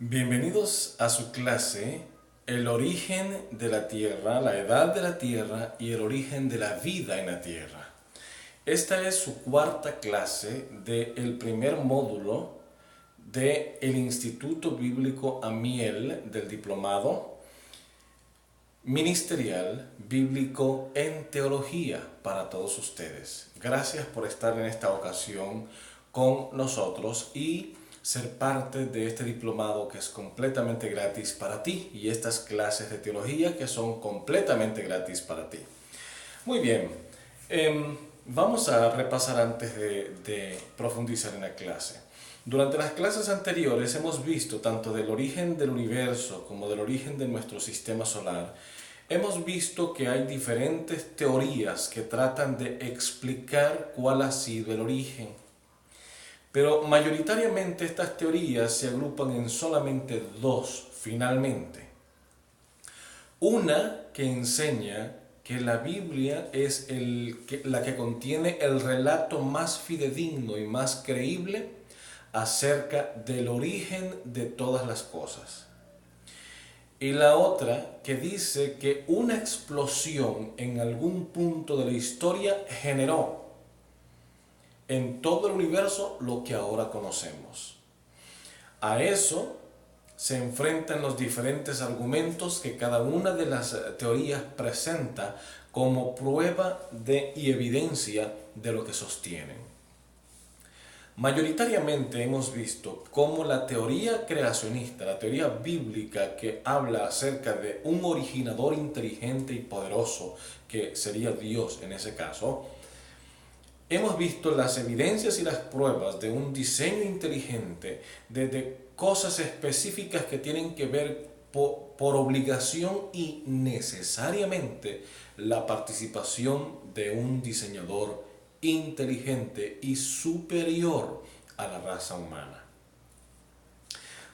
Bienvenidos a su clase El origen de la Tierra, la edad de la Tierra y el origen de la vida en la Tierra. Esta es su cuarta clase del primer módulo del Instituto Bíblico Amiel del Diplomado Ministerial Bíblico en Teología para todos ustedes. Gracias por estar en esta ocasión con nosotros y ser parte de este diplomado que es completamente gratis para ti y estas clases de teología que son completamente gratis para ti. Muy bien, vamos a repasar antes de profundizar en la clase. Durante las clases anteriores hemos visto tanto del origen del universo como del origen de nuestro sistema solar. Hemos visto que hay diferentes teorías que tratan de explicar cuál ha sido el origen. Pero mayoritariamente estas teorías se agrupan en solamente dos, finalmente. Una que enseña que la Biblia es la que contiene el relato más fidedigno y más creíble acerca del origen de todas las cosas. Y la otra que dice que una explosión en algún punto de la historia generó en todo el universo lo que ahora conocemos. A eso se enfrentan los diferentes argumentos que cada una de las teorías presenta como prueba y evidencia de lo que sostienen. Mayoritariamente hemos visto cómo la teoría creacionista, la teoría bíblica que habla acerca de un originador inteligente y poderoso, que sería Dios en ese caso, hemos visto las evidencias y las pruebas de un diseño inteligente, de cosas específicas que tienen que ver por obligación y necesariamente la participación de un diseñador inteligente y superior a la raza humana.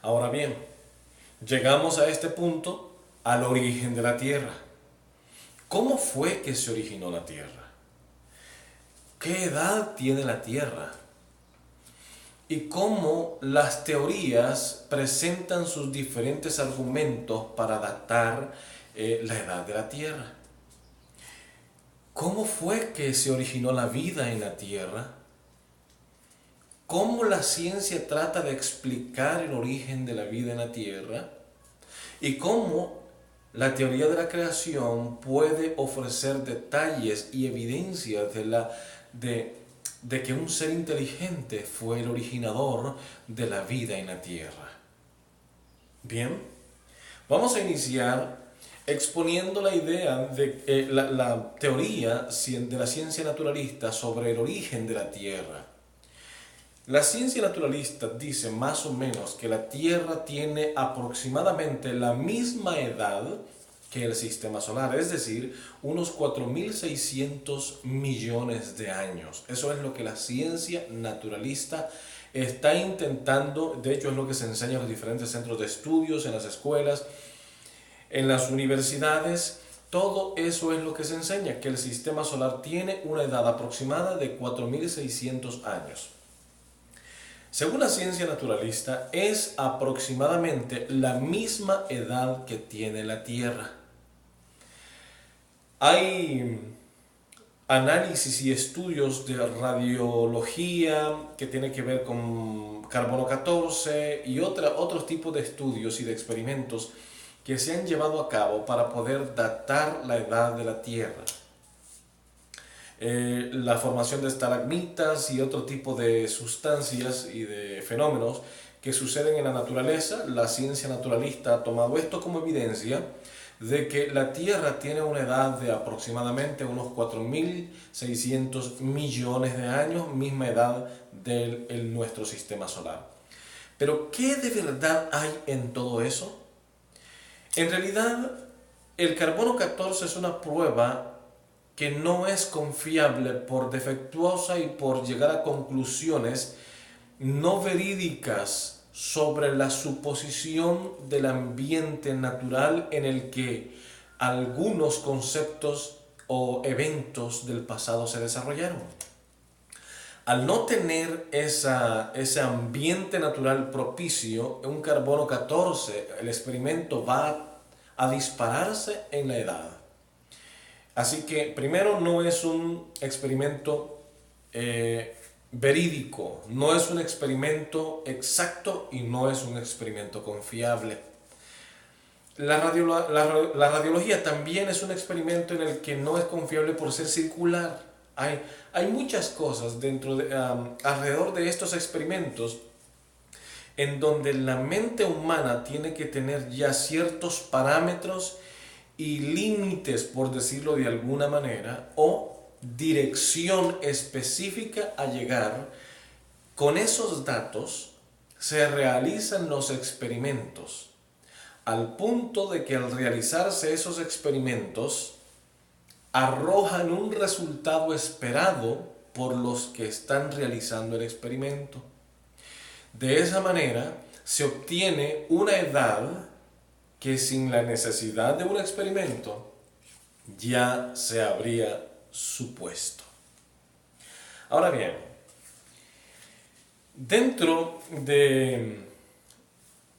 Ahora bien, llegamos a este punto, al origen de la Tierra. ¿Cómo fue que se originó la Tierra? ¿Qué edad tiene la Tierra? Y cómo las teorías presentan sus diferentes argumentos para datar la edad de la Tierra. ¿Cómo fue que se originó la vida en la Tierra? ¿Cómo la ciencia trata de explicar el origen de la vida en la Tierra? Y cómo la teoría de la creación puede ofrecer detalles y evidencias de que un ser inteligente fue el originador de la vida en la Tierra. Bien, vamos a iniciar exponiendo la idea de la teoría de la ciencia naturalista sobre el origen de la Tierra. La ciencia naturalista dice más o menos que la Tierra tiene aproximadamente la misma edad que el sistema solar, es decir, unos 4.600 millones de años. Eso es lo que la ciencia naturalista está intentando, de hecho es lo que se enseña en los diferentes centros de estudios, en las escuelas, en las universidades. Todo eso es lo que se enseña, que el sistema solar tiene una edad aproximada de 4.600 años. Según la ciencia naturalista, es aproximadamente la misma edad que tiene la Tierra. Hay análisis y estudios de radiología que tienen que ver con carbono 14 y otros tipos de estudios y de experimentos que se han llevado a cabo para poder datar la edad de la Tierra. La formación de estalagmitas y otro tipo de sustancias y de fenómenos que suceden en la naturaleza. La ciencia naturalista ha tomado esto como evidencia de que la Tierra tiene una edad de aproximadamente unos 4.600 millones de años, misma edad de nuestro sistema solar. Pero ¿qué de verdad hay en todo eso? En realidad, el carbono 14 es una prueba que no es confiable por defectuosa y por llegar a conclusiones no verídicas sobre la suposición del ambiente natural en el que algunos conceptos o eventos del pasado se desarrollaron. Al no tener ese ambiente natural propicio, un carbono 14, el experimento va a dispararse en la edad. Así que primero no es un experimento verídico, no es un experimento exacto y no es un experimento confiable. La radiología también es un experimento en el que no es confiable por ser circular. Hay muchas cosas alrededor de estos experimentos en donde la mente humana tiene que tener ya ciertos parámetros y límites, por decirlo de alguna manera, o dirección específica a llegar. Con esos datos se realizan los experimentos, al punto de que al realizarse esos experimentos arrojan un resultado esperado por los que están realizando el experimento. De esa manera se obtiene una edad que sin la necesidad de un experimento ya se habría supuesto. Ahora bien, dentro de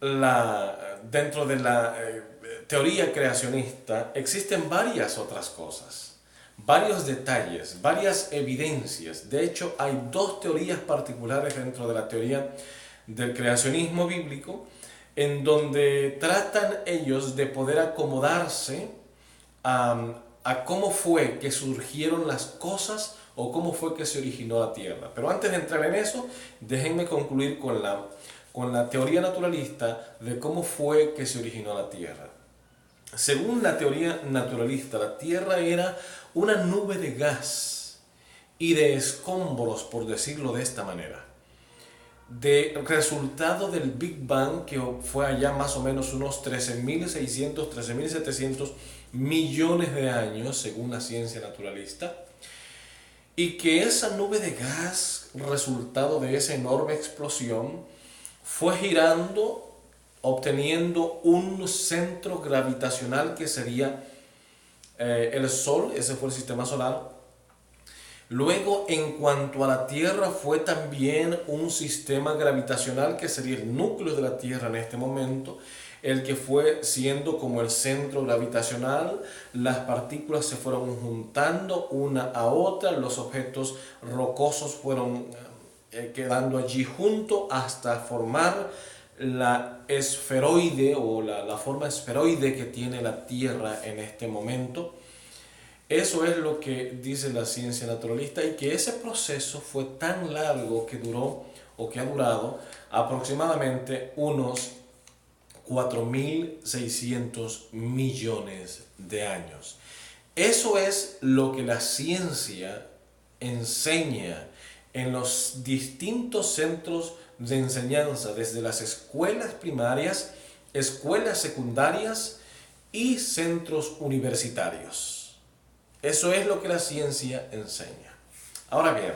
la teoría creacionista existen varias otras cosas, varios detalles, varias evidencias. De hecho, hay dos teorías particulares dentro de la teoría del creacionismo bíblico, en donde tratan ellos de poder acomodarse a cómo fue que surgieron las cosas o cómo fue que se originó la Tierra. Pero antes de entrar en eso, déjenme concluir con la teoría naturalista de cómo fue que se originó la Tierra. Según la teoría naturalista, la Tierra era una nube de gas y de escombros, por decirlo de esta manera, de resultado del Big Bang, que fue allá más o menos unos 13.600, 13.700 millones de años, según la ciencia naturalista, y que esa nube de gas, resultado de esa enorme explosión, fue girando, obteniendo un centro gravitacional que sería el Sol. Ese fue el sistema solar. Luego, en cuanto a la Tierra, fue también un sistema gravitacional que sería el núcleo de la Tierra en este momento, el que fue siendo como el centro gravitacional. Las partículas se fueron juntando una a otra, los objetos rocosos fueron quedando allí junto hasta formar la esferoide o la forma esferoide que tiene la Tierra en este momento. Eso es lo que dice la ciencia naturalista, y que ese proceso fue tan largo que duró o que ha durado aproximadamente unos 4.600 millones de años. Eso es lo que la ciencia enseña en los distintos centros de enseñanza, desde las escuelas primarias, escuelas secundarias y centros universitarios. Eso es lo que la ciencia enseña. Ahora bien,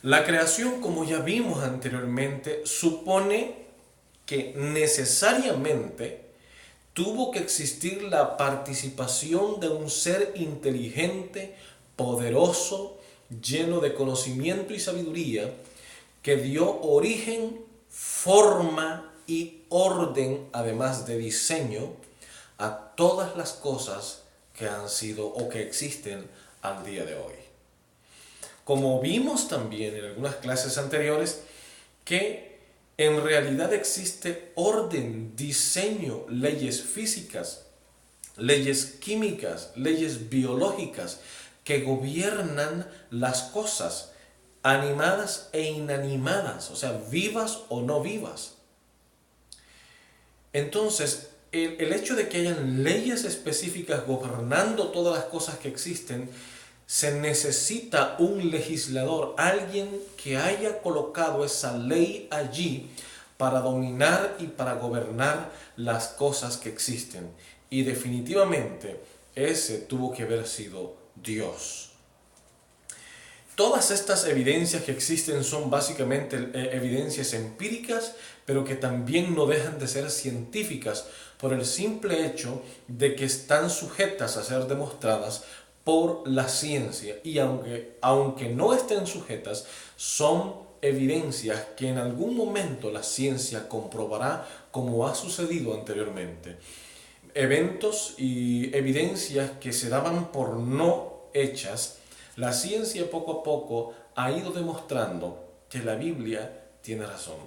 la creación, como ya vimos anteriormente, supone que necesariamente tuvo que existir la participación de un ser inteligente, poderoso, lleno de conocimiento y sabiduría, que dio origen, forma y orden, además de diseño, a todas las cosas que han sido o que existen al día de hoy. Como vimos también en algunas clases anteriores, que en realidad existe orden, diseño, leyes físicas, leyes químicas, leyes biológicas que gobiernan las cosas animadas e inanimadas, o sea, vivas o no vivas. Entonces, el hecho de que hayan leyes específicas gobernando todas las cosas que existen, se necesita un legislador, alguien que haya colocado esa ley allí para dominar y para gobernar las cosas que existen. Y definitivamente ese tuvo que haber sido Dios. Todas estas evidencias que existen son básicamente evidencias empíricas, pero que también no dejan de ser científicas por el simple hecho de que están sujetas a ser demostradas por la ciencia y aunque no estén sujetas, son evidencias que en algún momento la ciencia comprobará como ha sucedido anteriormente. Eventos y evidencias que se daban por no hechas, la ciencia poco a poco ha ido demostrando que la Biblia tiene razón.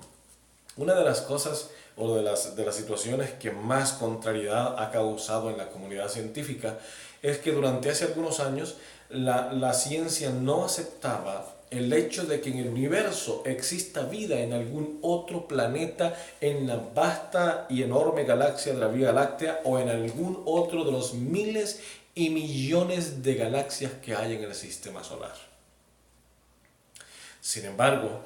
Una de las cosas o de las situaciones que más contrariedad ha causado en la comunidad científica es que durante hace algunos años la ciencia no aceptaba el hecho de que en el universo exista vida en algún otro planeta en la vasta y enorme galaxia de la Vía Láctea o en algún otro de los miles y millones de galaxias que hay en el sistema solar. Sin embargo,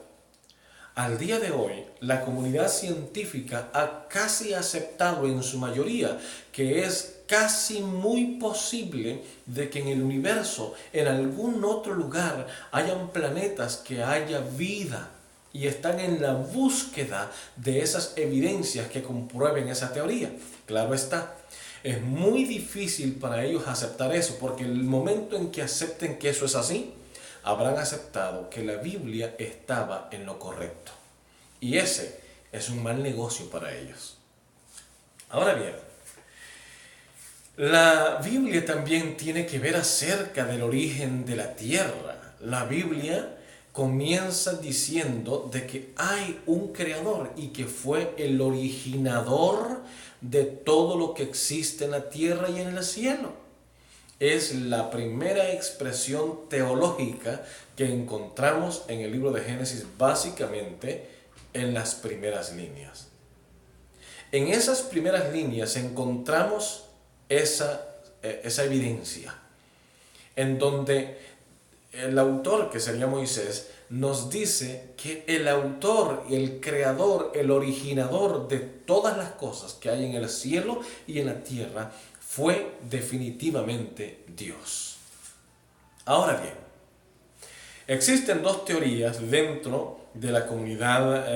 al día de hoy, la comunidad científica ha casi aceptado en su mayoría que es casi muy posible de que en el universo, en algún otro lugar, hayan planetas que haya vida y están en la búsqueda de esas evidencias que comprueben esa teoría. Claro está, es muy difícil para ellos aceptar eso, porque el momento en que acepten que eso es así, habrán aceptado que la Biblia estaba en lo correcto. Y ese es un mal negocio para ellos. Ahora bien, la Biblia también tiene que ver acerca del origen de la tierra. La Biblia comienza diciendo de que hay un creador y que fue el originador de todo lo que existe en la tierra y en el cielo. Es la primera expresión teológica que encontramos en el libro de Génesis, básicamente en las primeras líneas. En esas primeras líneas encontramos esa evidencia, en donde el autor, que sería Moisés, nos dice que el autor, el creador, el originador de todas las cosas que hay en el cielo y en la tierra fue definitivamente Dios. Ahora bien, existen dos teorías dentro de la comunidad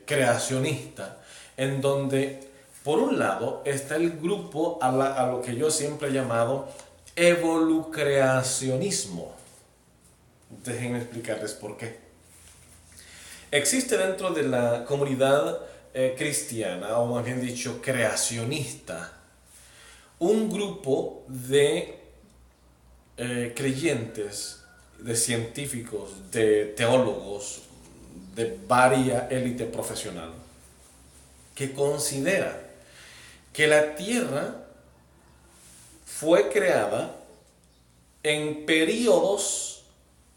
creacionista, en donde por un lado está el grupo a lo que yo siempre he llamado evolucreacionismo. Déjenme explicarles por qué. Existe dentro de la comunidad cristiana, o más bien dicho, creacionista, un grupo de creyentes, de científicos, de teólogos, de varia élite profesional, que considera que la tierra fue creada en periodos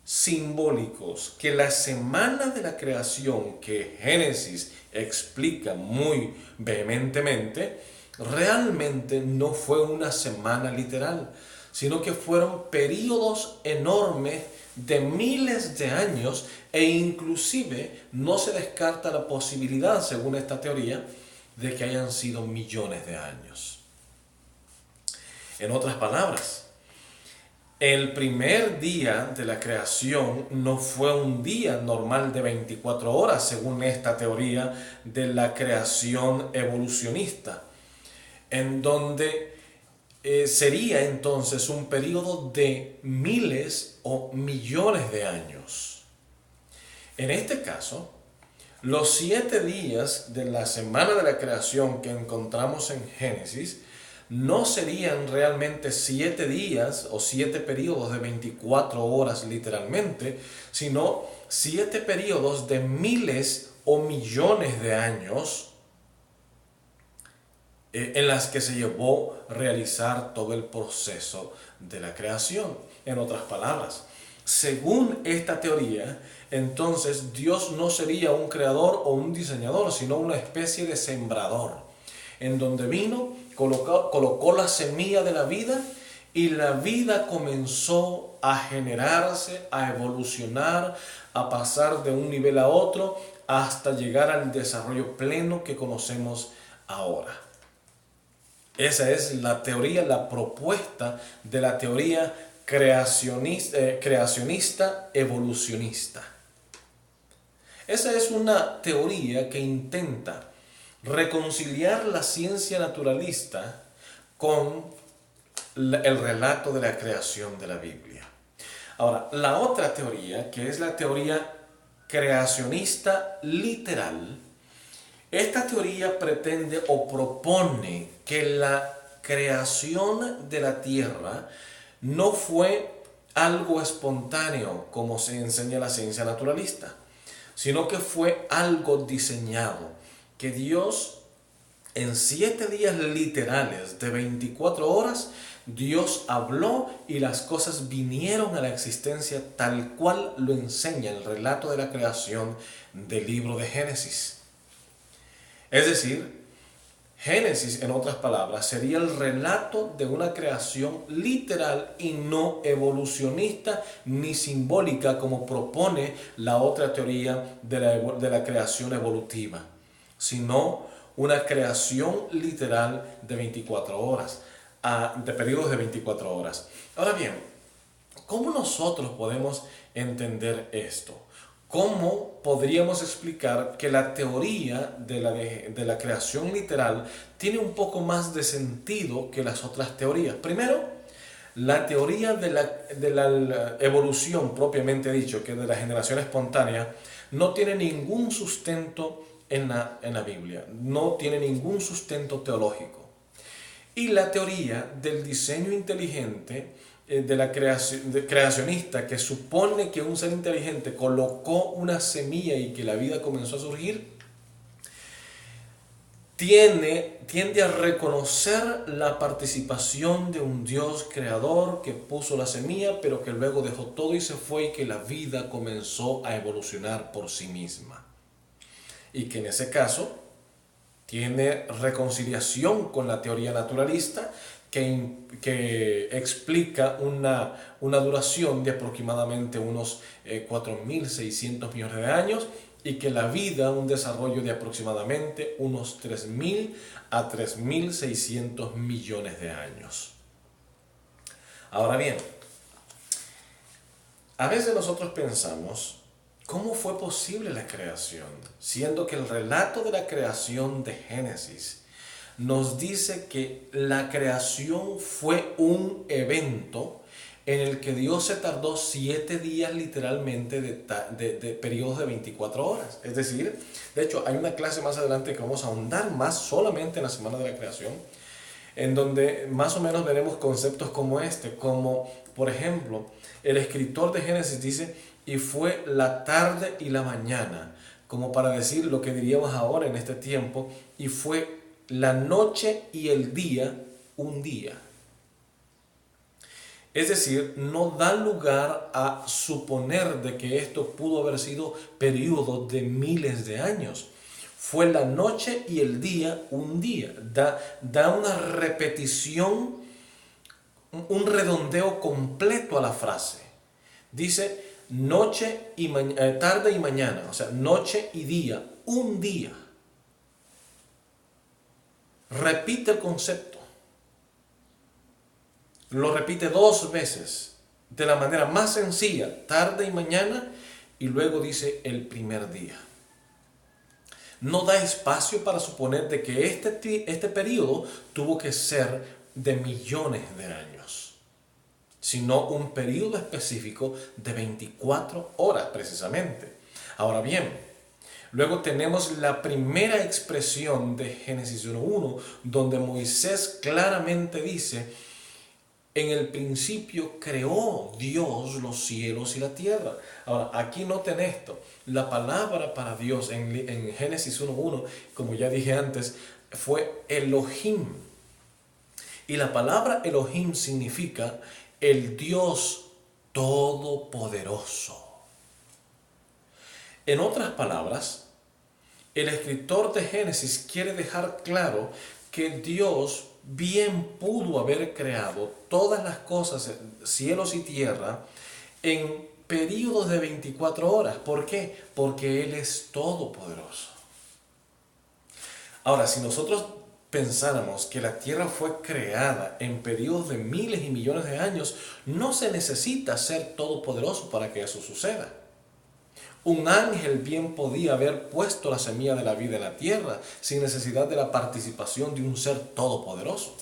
simbólicos, que la semana de la creación que Génesis explica muy vehementemente, realmente no fue una semana literal, sino que fueron periodos enormes de miles de años e inclusive no se descarta la posibilidad, según esta teoría, de que hayan sido millones de años. En otras palabras, el primer día de la creación no fue un día normal de 24 horas, según esta teoría de la creación evolucionista, en donde sería entonces un periodo de miles o millones de años. En este caso, los 7 días de la semana de la creación que encontramos en Génesis no serían realmente 7 días o 7 periodos de 24 horas literalmente, sino 7 periodos de miles o millones de años en las que se llevó a realizar todo el proceso de la creación. En otras palabras, según esta teoría, entonces Dios no sería un creador o un diseñador, sino una especie de sembrador, en donde vino, colocó la semilla de la vida y la vida comenzó a generarse, a evolucionar, a pasar de un nivel a otro hasta llegar al desarrollo pleno que conocemos ahora. Esa es la teoría, la propuesta de la teoría creacionista evolucionista. Esa es una teoría que intenta reconciliar la ciencia naturalista con el relato de la creación de la Biblia. Ahora, la otra teoría, que es la teoría creacionista literal, esta teoría pretende o propone que la creación de la tierra no fue algo espontáneo como se enseña la ciencia naturalista, sino que fue algo diseñado, que Dios en 7 días literales de 24 horas, Dios habló y las cosas vinieron a la existencia tal cual lo enseña el relato de la creación del libro de Génesis. Es decir, Génesis, en otras palabras, sería el relato de una creación literal y no evolucionista ni simbólica como propone la otra teoría de la creación evolutiva, sino una creación literal de 24 horas, de periodos de 24 horas. Ahora bien, ¿cómo nosotros podemos entender esto? ¿Cómo podríamos explicar que la teoría de la creación literal tiene un poco más de sentido que las otras teorías? Primero, la teoría de la evolución propiamente dicho, que es de la generación espontánea, no tiene ningún sustento en la Biblia, no tiene ningún sustento teológico. Y la teoría del diseño inteligente, de la creacionista, que supone que un ser inteligente colocó una semilla y que la vida comenzó a surgir, tiende a reconocer la participación de un Dios creador que puso la semilla, pero que luego dejó todo y se fue, y que la vida comenzó a evolucionar por sí misma. Y que en ese caso tiene reconciliación con la teoría naturalista, que explica una duración de aproximadamente unos 4.600 millones de años, y que la vida, un desarrollo de aproximadamente unos 3.000 a 3.600 millones de años. Ahora bien, a veces nosotros pensamos, ¿cómo fue posible la creación? Siendo que el relato de la creación de Génesis nos dice que la creación fue un evento en el que Dios se tardó 7 días literalmente de periodos de 24 horas. Es decir, de hecho hay una clase más adelante que vamos a ahondar más solamente en la semana de la creación, en donde más o menos veremos conceptos como este, como por ejemplo, el escritor de Génesis dice, y fue la tarde y la mañana, como para decir lo que diríamos ahora en este tiempo, y fue la noche y el día, un día. Es decir, no da lugar a suponer de que esto pudo haber sido periodo de miles de años. Fue la noche y el día, un día. Da una repetición, un redondeo completo a la frase. Dice noche y tarde y mañana, o sea, noche y día, un día. Repite el concepto. Lo repite 2 veces, de la manera más sencilla, tarde y mañana, y luego dice el primer día. No da espacio para suponer de que este periodo tuvo que ser de millones de años, sino un periodo específico de 24 horas precisamente. Ahora bien, luego tenemos la primera expresión de Génesis 1:1, donde Moisés claramente dice, en el principio creó Dios los cielos y la tierra. Ahora, aquí noten esto. La palabra para Dios en Génesis 1:1, como ya dije antes, fue Elohim. Y la palabra Elohim significa el Dios todopoderoso. En otras palabras, el escritor de Génesis quiere dejar claro que Dios bien pudo haber creado todas las cosas, cielos y tierra, en periodos de 24 horas. ¿Por qué? Porque Él es todopoderoso. Ahora, si nosotros pensáramos que la tierra fue creada en periodos de miles y millones de años, no se necesita ser todopoderoso para que eso suceda. Un ángel bien podía haber puesto la semilla de la vida en la tierra sin necesidad de la participación de un ser todopoderoso.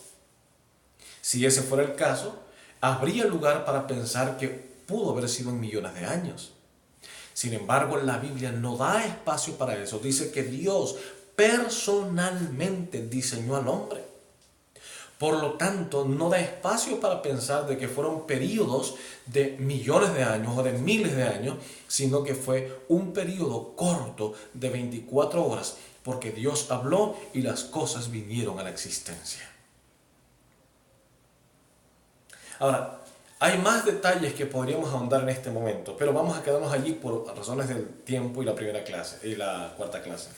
Si ese fuera el caso, habría lugar para pensar que pudo haber sido en millones de años. Sin embargo, la Biblia no da espacio para eso. Dice que Dios personalmente diseñó al hombre. Por lo tanto, no da espacio para pensar de que fueron periodos de millones de años o de miles de años, sino que fue un periodo corto de 24 horas, porque Dios habló y las cosas vinieron a la existencia. Ahora, hay más detalles que podríamos ahondar en este momento, pero vamos a quedarnos allí por razones del tiempo y la primera clase y la cuarta clase.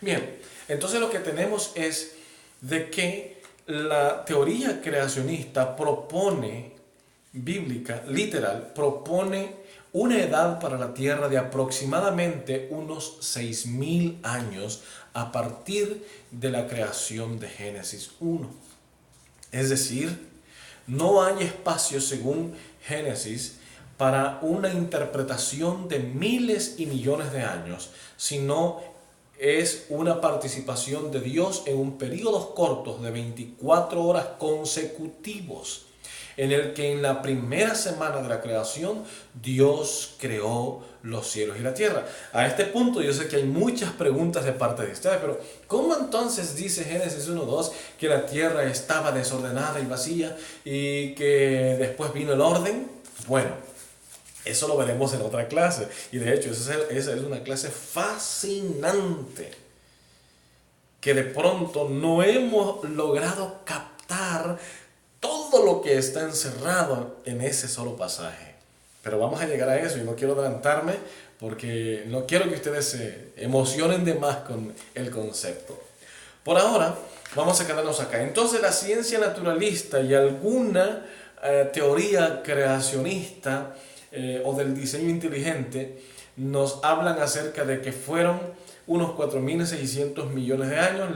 Bien, entonces lo que tenemos es de que la teoría creacionista bíblica, literal, propone una edad para la Tierra de aproximadamente unos 6.000 años a partir de la creación de Génesis 1. Es decir, no hay espacio, según Génesis, para una interpretación de miles y millones de años, sino es una participación de Dios en un periodo corto de 24 horas consecutivos, en el que en la primera semana de la creación Dios creó los cielos y la tierra. A este punto yo sé que hay muchas preguntas de parte de ustedes, pero ¿cómo entonces dice Génesis 1:2 que la tierra estaba desordenada y vacía y que después vino el orden? Bueno, eso lo veremos en otra clase. Y de hecho, esa es una clase fascinante que de pronto no hemos logrado captar todo lo que está encerrado en ese solo pasaje. Pero vamos a llegar a eso y no quiero adelantarme porque no quiero que ustedes se emocionen de más con el concepto. Por ahora, vamos a quedarnos acá. Entonces, la ciencia naturalista y alguna teoría creacionista o del diseño inteligente nos hablan acerca de que fueron unos 4.600 millones de años.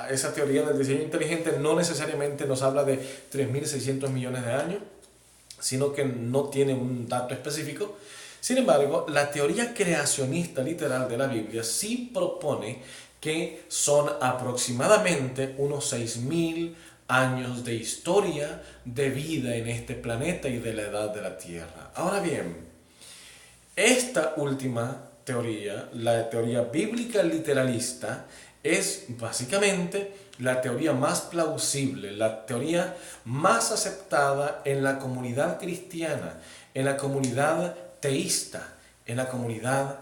Esa teoría del diseño inteligente no necesariamente nos habla de 3.600 millones de años, sino que no tiene un dato específico. Sin embargo, la teoría creacionista literal de la Biblia sí propone que son aproximadamente unos 6.000 años de historia de vida en este planeta y de la edad de la Tierra. Ahora bien, esta última teoría, la teoría bíblica literalista, es básicamente la teoría más plausible, la teoría más aceptada en la comunidad cristiana, en la comunidad teísta, en la comunidad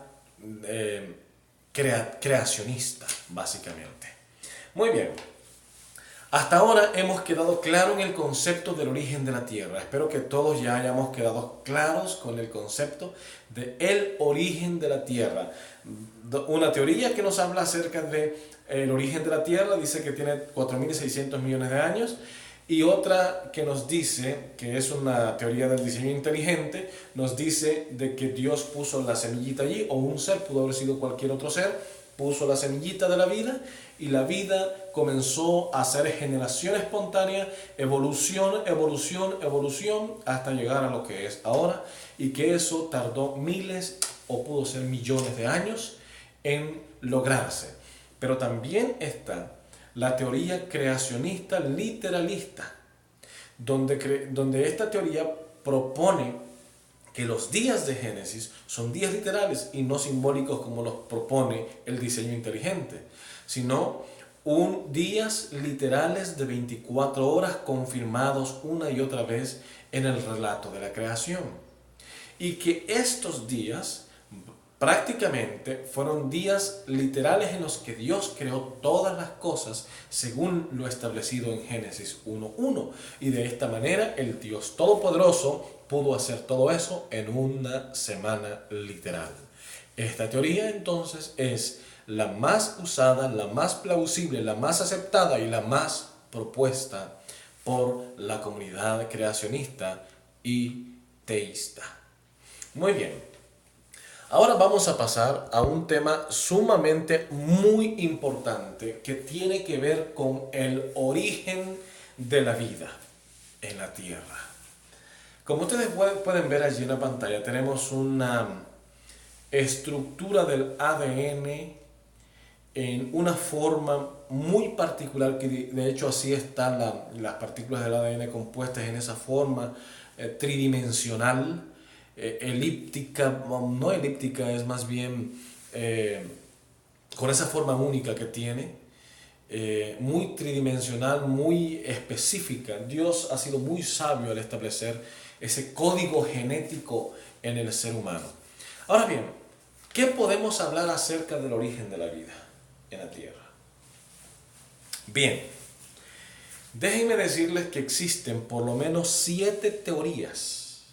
creacionista, básicamente. Muy bien. Hasta ahora hemos quedado claro en el concepto del origen de la Tierra. Espero que todos ya hayamos quedado claros con el concepto del origen de la Tierra. Una teoría que nos habla acerca del origen de la Tierra dice que tiene 4.600 millones de años. Y otra que nos dice, que es una teoría del diseño inteligente, nos dice de que Dios puso la semillita allí, o un ser, pudo haber sido cualquier otro ser, puso la semillita de la vida y la vida comenzó a hacer generación espontánea, evolución, hasta llegar a lo que es ahora, y que eso tardó miles o pudo ser millones de años en lograrse. Pero también está la teoría creacionista literalista, donde esta teoría propone que los días de Génesis son días literales y no simbólicos como los propone el diseño inteligente, sino días literales de 24 horas confirmados una y otra vez en el relato de la creación. Y que estos días prácticamente fueron días literales en los que Dios creó todas las cosas según lo establecido en Génesis 1:1. Y de esta manera el Dios Todopoderoso pudo hacer todo eso en una semana literal. Esta teoría entonces es la más usada, la más plausible, la más aceptada y la más propuesta por la comunidad creacionista y teísta. Muy bien. Ahora vamos a pasar a un tema sumamente muy importante que tiene que ver con el origen de la vida en la Tierra. Como ustedes pueden ver allí en la pantalla, tenemos una estructura del ADN en una forma muy particular, que de hecho así están las partículas del ADN compuestas en esa forma tridimensional, elíptica, no elíptica, es más bien con esa forma única que tiene, muy tridimensional, muy específica. Dios ha sido muy sabio al establecer ese código genético en el ser humano. Ahora bien, ¿qué podemos hablar acerca del origen de la vida en la Tierra? Bien, déjenme decirles que existen por lo menos 7 teorías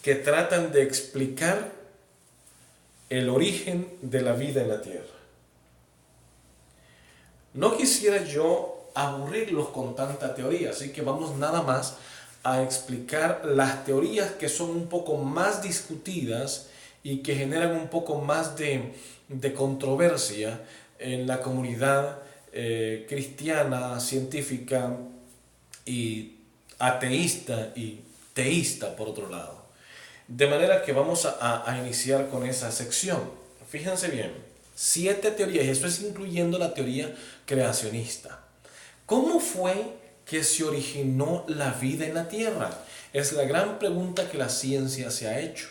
que tratan de explicar el origen de la vida en la Tierra. No quisiera yo aburrirlos con tanta teoría, así que vamos nada más a explicar las teorías que son un poco más discutidas y que generan un poco más de controversia en la comunidad cristiana, científica y ateísta y teísta por otro lado. De manera que vamos a iniciar con esa sección. Fíjense bien, 7 teorías, y eso es incluyendo la teoría creacionista. ¿Cómo fue que se originó la vida en la Tierra? Es la gran pregunta que la ciencia se ha hecho.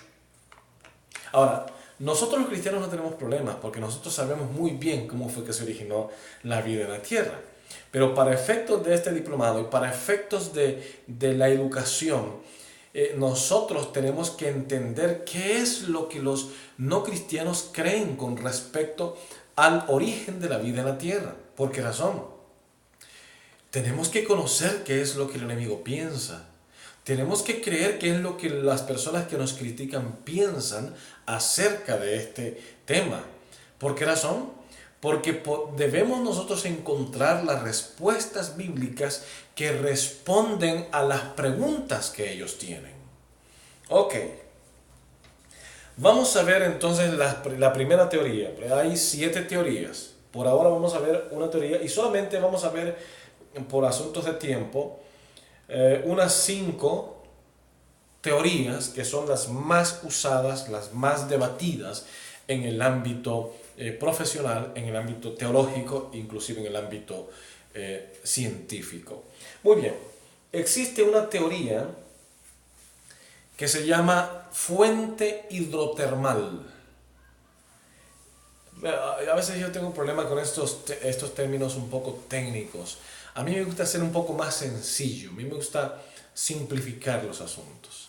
Ahora, nosotros los cristianos no tenemos problemas porque nosotros sabemos muy bien cómo fue que se originó la vida en la Tierra. Pero para efectos de este diplomado y para efectos de la educación, nosotros tenemos que entender qué es lo que los no cristianos creen con respecto al origen de la vida en la Tierra. ¿Por qué razón? Tenemos que conocer qué es lo que el enemigo piensa. Tenemos que creer qué es lo que las personas que nos critican piensan acerca de este tema. ¿Por qué razón? Porque debemos nosotros encontrar las respuestas bíblicas que responden a las preguntas que ellos tienen. Ok. Vamos a ver entonces la primera teoría. Hay 7 teorías. Por ahora vamos a ver una teoría y solamente vamos a ver, por asuntos de tiempo, unas 5 teorías que son las más usadas, las más debatidas en el ámbito profesional, en el ámbito teológico, inclusive en el ámbito científico. Muy bien, existe una teoría que se llama fuente hidrotermal. A veces yo tengo un problema con estos términos un poco técnicos. A mí me gusta ser un poco más sencillo, a mí me gusta simplificar los asuntos.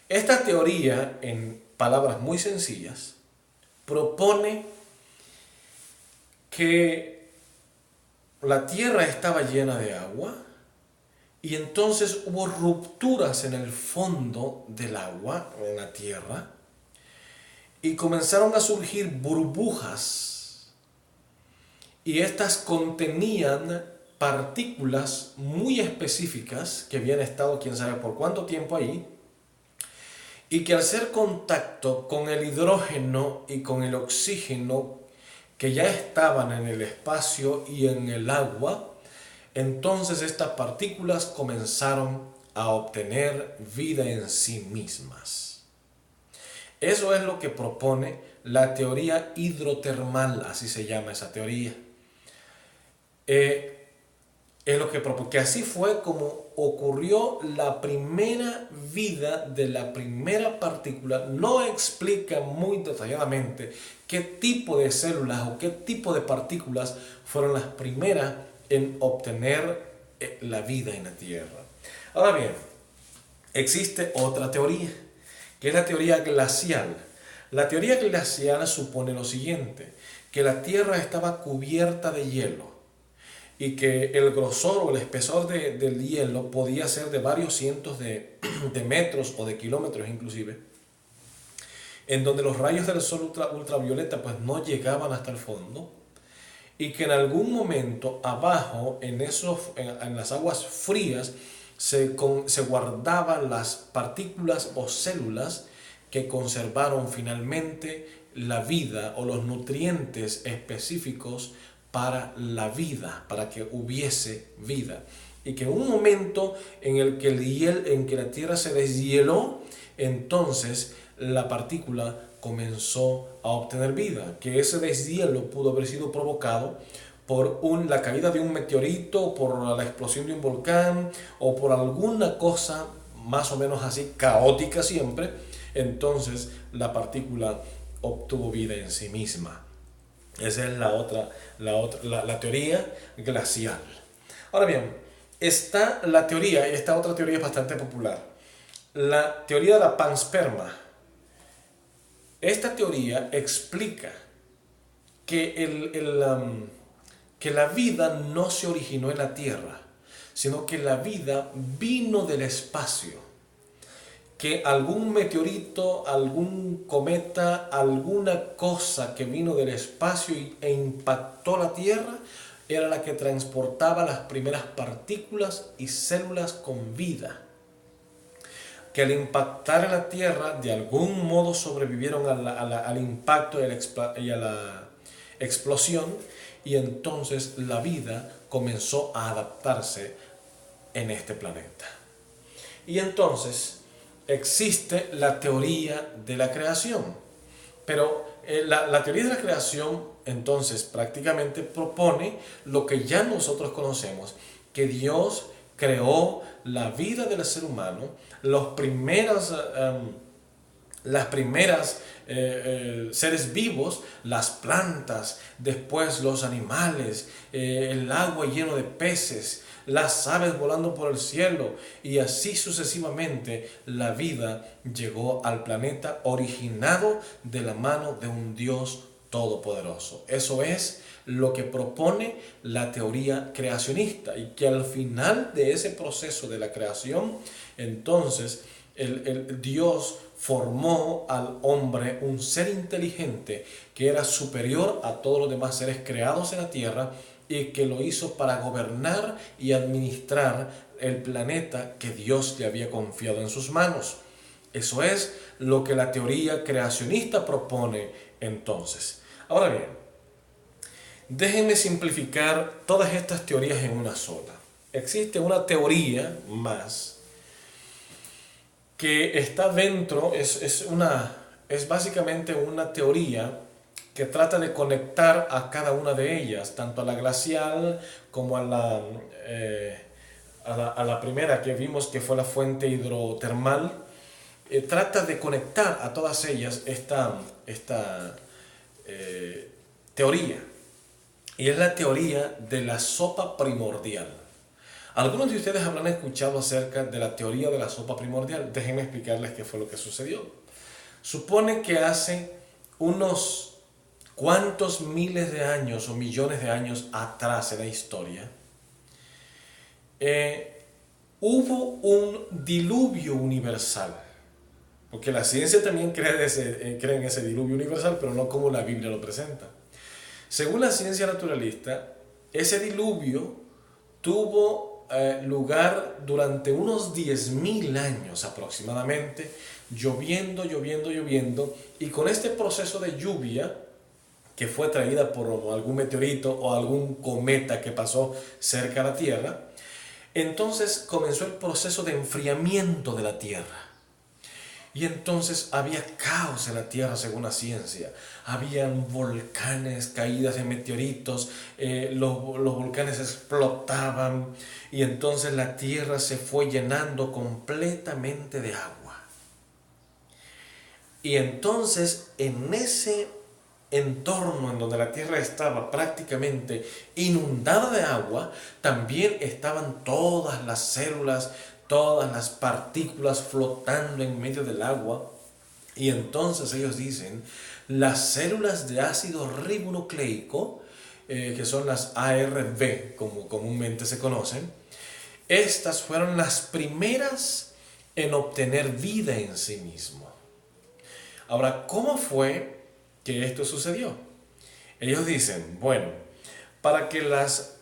Esta teoría, en palabras muy sencillas, propone que la Tierra estaba llena de agua y entonces hubo rupturas en el fondo del agua, en la Tierra, y comenzaron a surgir burbujas y estas contenían partículas muy específicas que habían estado quién sabe por cuánto tiempo ahí y que al hacer contacto con el hidrógeno y con el oxígeno que ya estaban en el espacio y en el agua, entonces estas partículas comenzaron a obtener vida en sí mismas. Eso es lo que propone la teoría hidrotermal, así se llama esa teoría. Es lo que así fue como ocurrió la primera vida de la primera partícula. No explica muy detalladamente qué tipo de células o qué tipo de partículas fueron las primeras en obtener la vida en la Tierra. Ahora bien, existe otra teoría, que es la teoría glacial. La teoría glacial supone lo siguiente, que la Tierra estaba cubierta de hielo y que el grosor o el espesor del hielo podía ser de varios cientos de metros o de kilómetros inclusive, en donde los rayos del sol ultravioleta pues no llegaban hasta el fondo, y que en algún momento abajo en las aguas frías se guardaban las partículas o células que conservaron finalmente la vida o los nutrientes específicos para la vida, para que hubiese vida. Y que en un momento en el que la Tierra se deshieló, entonces la partícula comenzó a obtener vida, que ese deshielo pudo haber sido provocado por la caída de un meteorito, por la explosión de un volcán o por alguna cosa más o menos así caótica siempre. Entonces la partícula obtuvo vida en sí misma. Esa es la teoría glacial. Ahora bien, está la teoría, y esta otra teoría es bastante popular, la teoría de la pansperma. Esta teoría explica que la vida no se originó en la Tierra, sino que la vida vino del espacio. Que algún meteorito, algún cometa, alguna cosa que vino del espacio e impactó la Tierra, era la que transportaba las primeras partículas y células con vida. Que al impactar en la Tierra, de algún modo sobrevivieron al impacto y a la explosión, y entonces la vida comenzó a adaptarse en este planeta. Y entonces existe la teoría de la creación. Pero la teoría de la creación entonces prácticamente propone lo que ya nosotros conocemos, que Dios creó la vida del ser humano, las primeras seres vivos, las plantas, después los animales, el agua lleno de peces, las aves volando por el cielo, y así sucesivamente la vida llegó al planeta originado de la mano de un Dios todopoderoso. Eso es lo que propone la teoría creacionista, y que al final de ese proceso de la creación, entonces el Dios formó al hombre un ser inteligente que era superior a todos los demás seres creados en la tierra, y que lo hizo para gobernar y administrar el planeta que Dios le había confiado en sus manos. Eso es lo que la teoría creacionista propone entonces. Ahora bien, déjenme simplificar todas estas teorías en una sola. Existe una teoría más que está dentro, es básicamente una teoría que trata de conectar a cada una de ellas, tanto a la glacial como a la primera que vimos, que fue la fuente hidrotermal. Trata de conectar a todas ellas esta teoría, y es la teoría de la sopa primordial. Algunos de ustedes habrán escuchado acerca de la teoría de la sopa primordial. Déjenme explicarles qué fue lo que sucedió. Supone que hace unos cuantos miles de años o millones de años atrás en la historia, hubo un diluvio universal. Porque la ciencia también cree en ese diluvio universal, pero no como la Biblia lo presenta. Según la ciencia naturalista, ese diluvio tuvo lugar durante unos 10.000 años aproximadamente, lloviendo, y con este proceso de lluvia, que fue traída por algún meteorito o algún cometa que pasó cerca de la Tierra, entonces comenzó el proceso de enfriamiento de la Tierra. Y entonces había caos en la Tierra según la ciencia. Habían volcanes, caídas de meteoritos, los volcanes explotaban, y entonces la Tierra se fue llenando completamente de agua. Y entonces en ese entorno en donde la Tierra estaba prácticamente inundada de agua, también estaban todas las células, todas las partículas flotando en medio del agua. Y entonces ellos dicen, las células de ácido ribonucleico, que son las ARB, como comúnmente se conocen, estas fueron las primeras en obtener vida en sí mismo. Ahora, ¿cómo fue que esto sucedió? Ellos dicen, bueno, para que las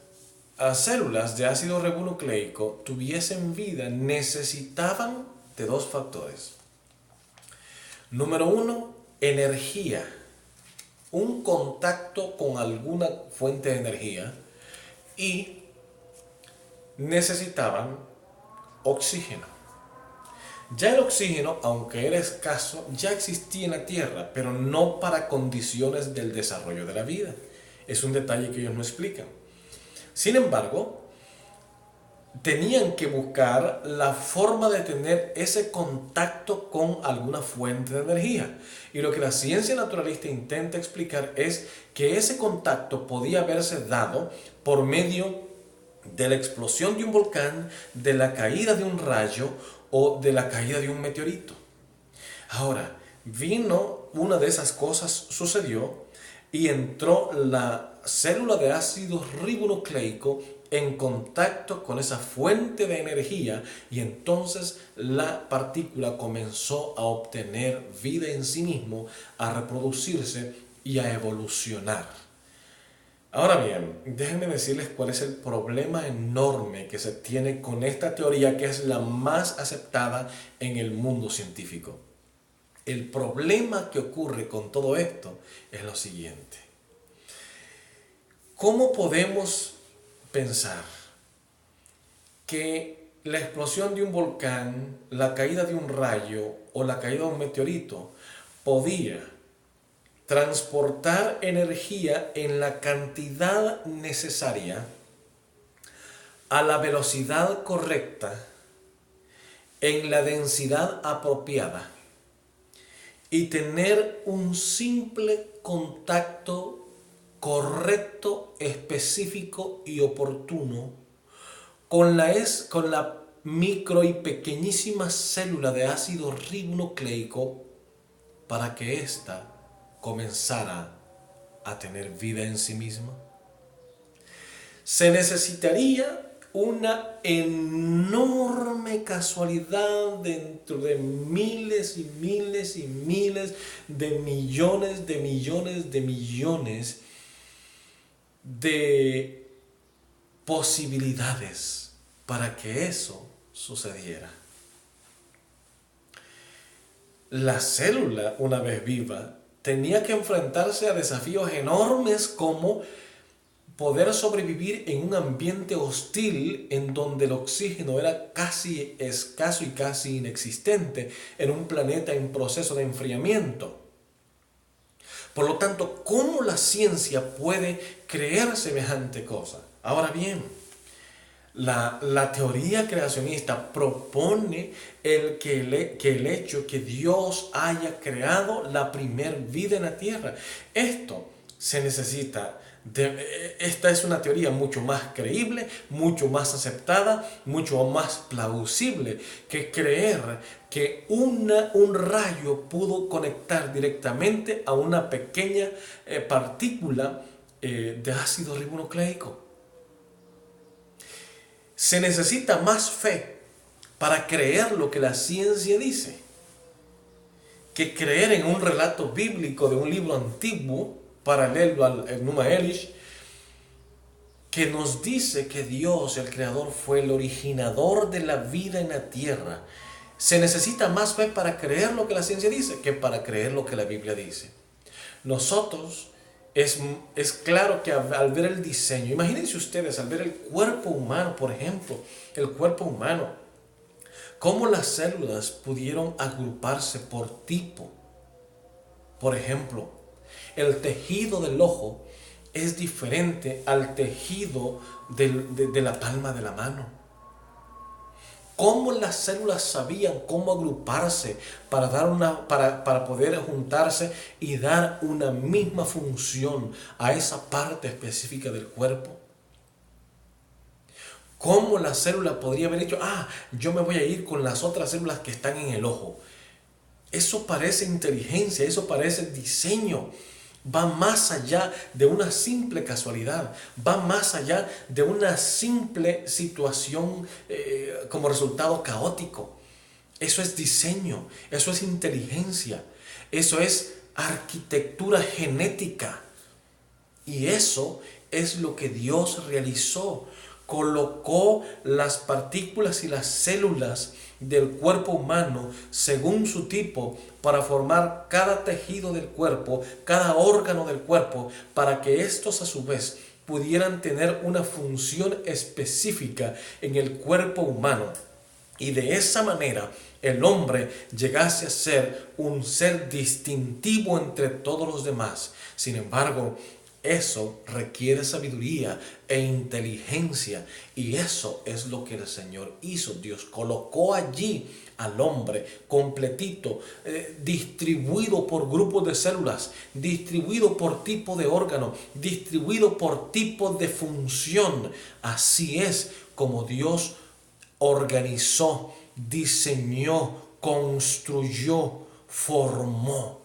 células de ácido ribonucleico tuviesen vida, necesitaban de dos factores. Número uno, energía, un contacto con alguna fuente de energía, y necesitaban oxígeno. Ya el oxígeno, aunque era escaso, ya existía en la Tierra, pero no para condiciones del desarrollo de la vida. Es un detalle que ellos no explican. Sin embargo, tenían que buscar la forma de tener ese contacto con alguna fuente de energía. Y lo que la ciencia naturalista intenta explicar es que ese contacto podía haberse dado por medio de la explosión de un volcán, de la caída de un rayo o de la caída de un meteorito. Ahora, vino una de esas cosas, sucedió, y entró la célula de ácido ribonucleico en contacto con esa fuente de energía, y entonces la partícula comenzó a obtener vida en sí mismo, a reproducirse y a evolucionar. Ahora bien, déjenme decirles cuál es el problema enorme que se tiene con esta teoría, que es la más aceptada en el mundo científico. El problema que ocurre con todo esto es lo siguiente. ¿Cómo podemos pensar que la explosión de un volcán, la caída de un rayo o la caída de un meteorito podía transportar energía en la cantidad necesaria, a la velocidad correcta, en la densidad apropiada, y tener un simple contacto correcto, específico y oportuno con la micro y pequeñísima célula de ácido ribonucleico para que ésta comenzara a tener vida en sí misma? Se necesitaría una enorme casualidad dentro de miles y miles y miles de millones de millones de millones de posibilidades para que eso sucediera. La célula, una vez viva, tenía que enfrentarse a desafíos enormes como poder sobrevivir en un ambiente hostil en donde el oxígeno era casi escaso y casi inexistente en un planeta en proceso de enfriamiento. Por lo tanto, ¿cómo la ciencia puede creer semejante cosa? Ahora bien, la teoría creacionista propone que el hecho que Dios haya creado la primer vida en la tierra. Esto se necesita. Esta es una teoría mucho más creíble, mucho más aceptada, mucho más plausible que creer que un rayo pudo conectar directamente a una pequeña partícula de ácido ribonucleico. Se necesita más fe para creer lo que la ciencia dice que creer en un relato bíblico de un libro antiguo paralelo al Enuma Elish, que nos dice que Dios, el Creador, fue el originador de la vida en la tierra. Se necesita más fe para creer lo que la ciencia dice que para creer lo que la Biblia dice. Nosotros, es claro que al ver el diseño, imagínense ustedes, al ver el cuerpo humano, por ejemplo, el cuerpo humano, cómo las células pudieron agruparse por tipo. Por ejemplo, el tejido del ojo es diferente al tejido de la palma de la mano. Cómo las células sabían cómo agruparse para poder juntarse y dar una misma función a esa parte específica del cuerpo. Cómo la célula podría haber dicho, yo me voy a ir con las otras células que están en el ojo. Eso parece inteligencia, eso parece diseño. Va más allá de una simple casualidad, va más allá de una simple situación como resultado caótico. Eso es diseño, eso es inteligencia, eso es arquitectura genética. Y eso es lo que Dios realizó. Colocó las partículas y las células del cuerpo humano según su tipo para formar cada tejido del cuerpo, cada órgano del cuerpo, para que estos a su vez pudieran tener una función específica en el cuerpo humano. y de esa manera el hombre llegase a ser un ser distintivo entre todos los demás. Sin embargo, eso requiere sabiduría e inteligencia, y eso es lo que el Señor hizo. Dios colocó allí al hombre completito, distribuido por grupos de células, distribuido por tipo de órgano, distribuido por tipo de función. Así es como Dios organizó, diseñó, construyó, formó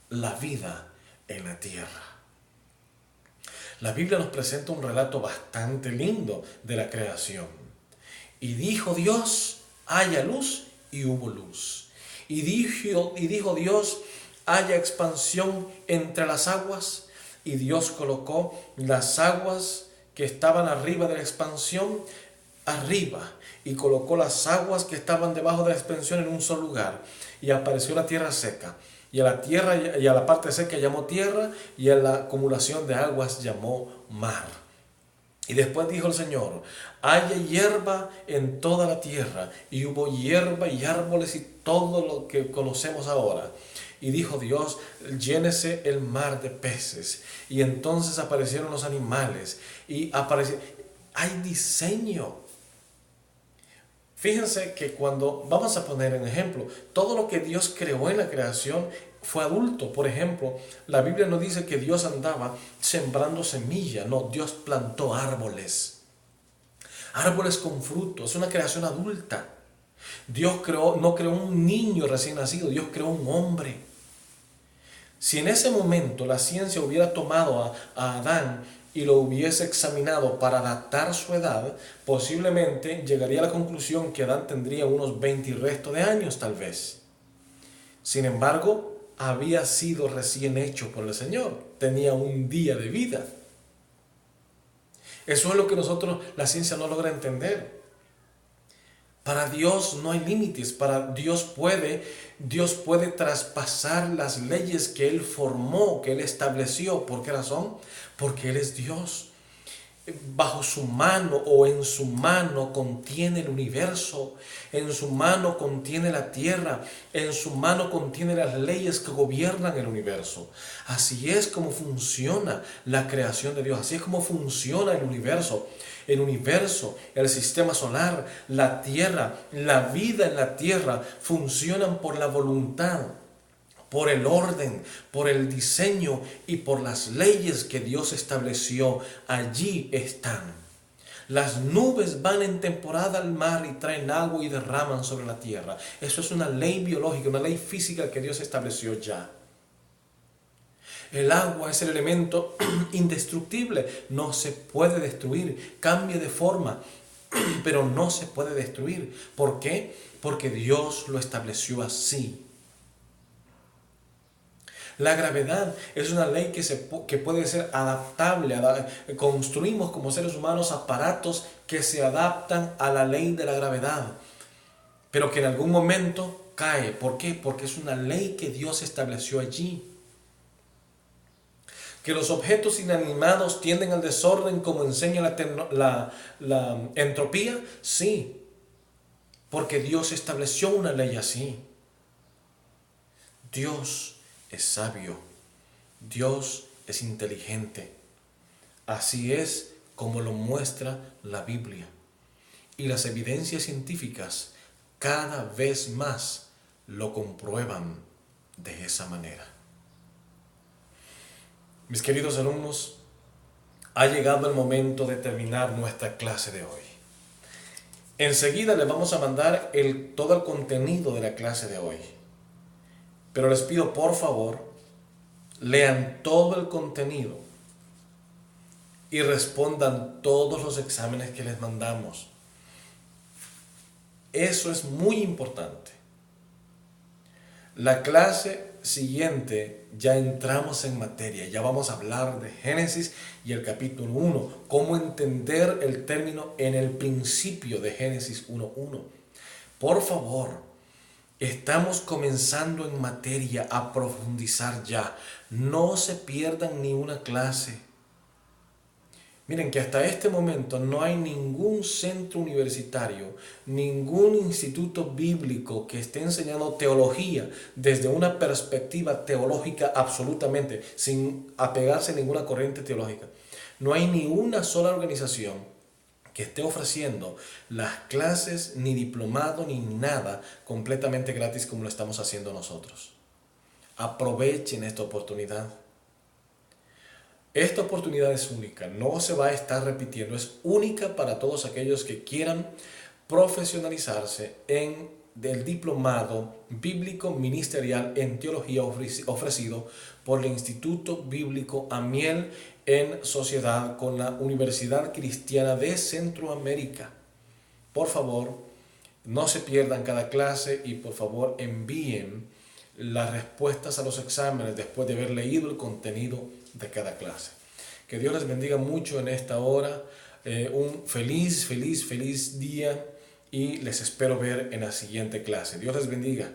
la vida en la tierra. La Biblia nos presenta un relato bastante lindo de la creación. Y dijo Dios, haya luz, y hubo luz. Y dijo Dios, haya expansión entre las aguas. Y Dios colocó las aguas que estaban arriba de la expansión arriba, y colocó las aguas que estaban debajo de la expansión en un solo lugar, y apareció la tierra seca, y a la tierra y a la parte seca llamó tierra, y a la acumulación de aguas llamó mar. Y después dijo el Señor, haya hierba en toda la tierra, y hubo hierba y árboles y todo lo que conocemos ahora. Y dijo Dios, llénese el mar de peces. Y entonces aparecieron los animales, y hay diseño. Fíjense que cuando vamos a poner en ejemplo, todo lo que Dios creó en la creación fue adulto. Por ejemplo, la Biblia no dice que Dios andaba sembrando semilla, no, Dios plantó árboles. Árboles con frutos, es una creación adulta. Dios no creó un niño recién nacido, Dios creó un hombre. Si en ese momento la ciencia hubiera tomado a Adán y lo hubiese examinado para adaptar su edad, posiblemente llegaría a la conclusión que Adán tendría unos 20 y resto de años tal vez. Sin embargo, había sido recién hecho por el Señor, tenía un día de vida. Eso es lo que la ciencia no logra entender. Para Dios no hay límites, para Dios puede traspasar las leyes que Él formó, que Él estableció. ¿Por qué razón? Porque Él es Dios. Bajo su mano o en su mano contiene el universo, en su mano contiene la tierra, en su mano contiene las leyes que gobiernan el universo. Así es como funciona la creación de Dios, así es como funciona el universo. El universo, el sistema solar, la tierra, la vida en la tierra funcionan por la voluntad, por el orden, por el diseño y por las leyes que Dios estableció. Allí están. Las nubes van en temporada al mar y traen agua y derraman sobre la tierra. Eso es una ley biológica, una ley física que Dios estableció ya. El agua es el elemento indestructible, no se puede destruir, cambia de forma, pero no se puede destruir. ¿Por qué? Porque Dios lo estableció así. La gravedad es una ley que puede ser adaptable. Construimos como seres humanos aparatos que se adaptan a la ley de la gravedad, pero que en algún momento cae. ¿Por qué? Porque es una ley que Dios estableció allí. Que los objetos inanimados tienden al desorden como enseña la entropía, sí, porque Dios estableció una ley así. Dios es sabio, Dios es inteligente. Así es como lo muestra la Biblia. Y las evidencias científicas cada vez más lo comprueban de esa manera. Mis queridos alumnos, ha llegado el momento de terminar nuestra clase de hoy. Enseguida les vamos a mandar todo el contenido de la clase de hoy. Pero les pido por favor, lean todo el contenido y respondan todos los exámenes que les mandamos. Eso es muy importante. La clase siguiente ya entramos en materia, ya vamos a hablar de Génesis y el capítulo 1, cómo entender el término en el principio de Génesis 1:1. Por favor, estamos comenzando en materia a profundizar ya, no se pierdan ni una clase. Miren que hasta este momento no hay ningún centro universitario, ningún instituto bíblico que esté enseñando teología desde una perspectiva teológica absolutamente, sin apegarse a ninguna corriente teológica. No hay ni una sola organización que esté ofreciendo las clases, ni diplomado, ni nada completamente gratis como lo estamos haciendo nosotros. Aprovechen esta oportunidad. Esta oportunidad es única, no se va a estar repitiendo, es única para todos aquellos que quieran profesionalizarse en el diplomado bíblico ministerial en teología ofrecido por el Instituto Bíblico Amiel en sociedad con la Universidad Cristiana de Centroamérica. Por favor, no se pierdan cada clase y por favor envíen las respuestas a los exámenes después de haber leído el contenido de cada clase. Que Dios les bendiga mucho en esta hora. Un feliz día y les espero ver en la siguiente clase. Dios les bendiga.